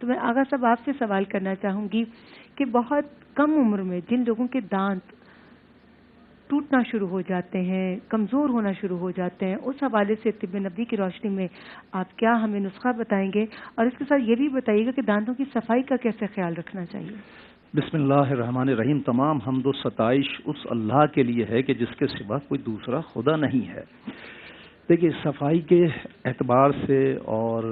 تو میں آغا صاحب آپ سے سوال کرنا چاہوں گی کہ بہت کم عمر میں جن لوگوں کے دانت ٹوٹنا شروع ہو جاتے ہیں، کمزور ہونا شروع ہو جاتے ہیں، اس حوالے سے طب نبوی کی روشنی میں آپ کیا ہمیں نسخہ بتائیں گے، اور اس کے ساتھ یہ بھی بتائیے گا کہ دانتوں کی صفائی کا کیسے خیال رکھنا چاہیے؟ بسم اللہ الرحمن الرحیم۔ تمام حمد و ستائش اس اللہ کے لیے ہے کہ جس کے سوا کوئی دوسرا خدا نہیں ہے۔ دیکھیے، صفائی کے اعتبار سے اور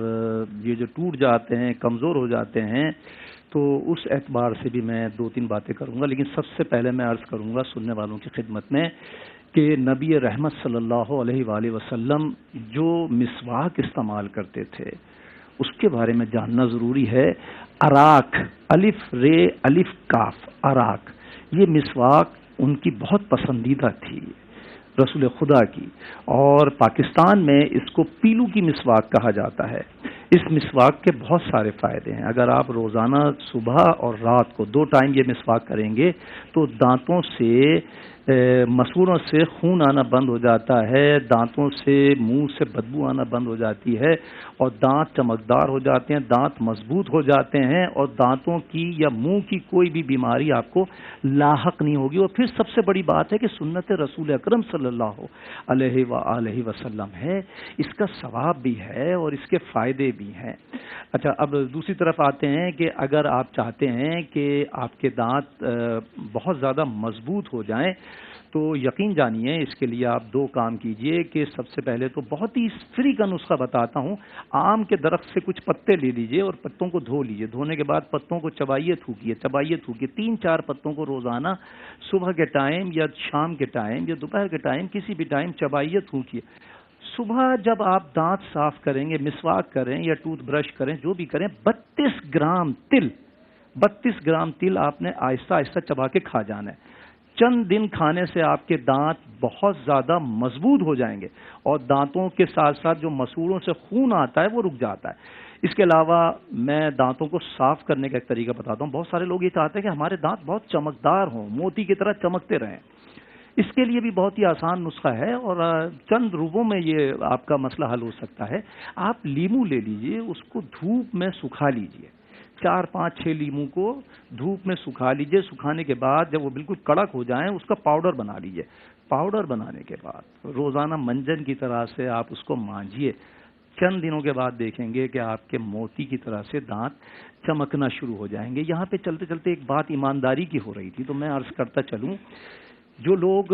یہ جو ٹوٹ جاتے ہیں، کمزور ہو جاتے ہیں، تو اس اعتبار سے بھی میں دو تین باتیں کروں گا، لیکن سب سے پہلے میں عرض کروں گا سننے والوں کی خدمت میں کہ نبی رحمت صلی اللہ علیہ وآلہ وسلم جو مسواک استعمال کرتے تھے اس کے بارے میں جاننا ضروری ہے۔ اراک، الف رے الف کاف، اراک، یہ مسواک ان کی بہت پسندیدہ تھی رسول خدا کی، اور پاکستان میں اس کو پیلو کی مسواک کہا جاتا ہے۔ اس مسواک کے بہت سارے فائدے ہیں۔ اگر آپ روزانہ صبح اور رات کو 2 ٹائم یہ مسواک کریں گے تو دانتوں سے، مسوڑوں سے خون آنا بند ہو جاتا ہے، دانتوں سے، منہ سے بدبو آنا بند ہو جاتی ہے، اور دانت چمکدار ہو جاتے ہیں، دانت مضبوط ہو جاتے ہیں، اور دانتوں کی یا منہ کی کوئی بھی بیماری آپ کو لاحق نہیں ہوگی۔ اور پھر سب سے بڑی بات ہے کہ سنت رسول اکرم صلی اللہ علیہ وآلہ وسلم ہے، اس کا ثواب بھی ہے اور اس کے فائدے بھی ہیں۔ اچھا، اب دوسری طرف آتے ہیں کہ اگر آپ چاہتے ہیں کہ آپ کے دانت بہت زیادہ مضبوط ہو جائیں تو یقین جانیے اس کے لیے آپ 2 کام کیجئے کہ سب سے پہلے تو بہت ہی فری کا نسخہ بتاتا ہوں۔ آم کے درخت سے کچھ پتے لے لیجئے اور پتوں کو دھو لیجئے، دھونے کے بعد پتوں کو چبائیے تھوکیے 3-4 پتوں کو روزانہ صبح کے ٹائم یا شام کے ٹائم یا دوپہر کے ٹائم، کسی بھی ٹائم چبائیے تھوکیے۔ صبح جب آپ دانت صاف کریں گے، مسواک کریں یا ٹوتھ برش کریں، جو بھی کریں، 32 گرام تل آپ نے آہستہ آہستہ چبا کے کھا جانا ہے۔ چند دن کھانے سے آپ کے دانت بہت زیادہ مضبوط ہو جائیں گے، اور دانتوں کے ساتھ ساتھ جو مسوڑوں سے خون آتا ہے وہ رک جاتا ہے۔ اس کے علاوہ میں دانتوں کو صاف کرنے کا ایک طریقہ بتاتا ہوں۔ بہت سارے لوگ یہ چاہتے ہیں کہ ہمارے دانت بہت چمکدار ہوں، موتی کی طرح چمکتے رہیں۔ اس کے لیے بھی بہت ہی آسان نسخہ ہے، اور چند روبوں میں یہ آپ کا مسئلہ حل ہو سکتا ہے۔ آپ لیمو لے لیجئے، اس کو دھوپ میں سکھا لیجئے، 4-5-6 لیمو کو دھوپ میں سکھا لیجئے۔ سکھانے کے بعد جب وہ بالکل کڑک ہو جائیں اس کا پاؤڈر بنا لیجئے۔ پاؤڈر بنانے کے بعد روزانہ منجن کی طرح سے آپ اس کو مانجیے۔ چند دنوں کے بعد دیکھیں گے کہ آپ کے موتی کی طرح سے دانت چمکنا شروع ہو جائیں گے۔ یہاں پہ چلتے چلتے ایک بات ایمانداری کی ہو رہی تھی تو میں عرض کرتا چلوں، جو لوگ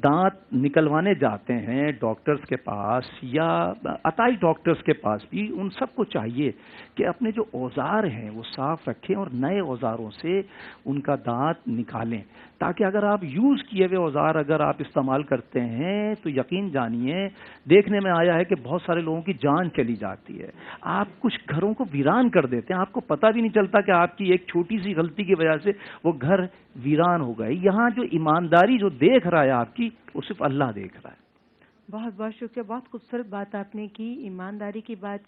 دانت نکلوانے جاتے ہیں ڈاکٹرز کے پاس یا عطائی ڈاکٹرز کے پاس بھی، ان سب کو چاہیے کہ اپنے جو اوزار ہیں وہ صاف رکھیں اور نئے اوزاروں سے ان کا دانت نکالیں، تاکہ اگر آپ یوز کیے ہوئے اوزار اگر آپ استعمال کرتے ہیں تو یقین جانیے، دیکھنے میں آیا ہے کہ بہت سارے لوگوں کی جان چلی جاتی ہے۔ آپ کچھ گھروں کو ویران کر دیتے ہیں، آپ کو پتہ بھی نہیں چلتا کہ آپ کی ایک چھوٹی سی غلطی کی وجہ سے وہ گھر ویران ہو گئے۔ یہاں جو ایمانداری جو دیکھ رہا ہے آپ کی، وہ صرف اللہ دیکھ رہا ہے۔ بہت بہت شکریہ، بہت خوبصورت بات آپ نے کی، ایمانداری کی بات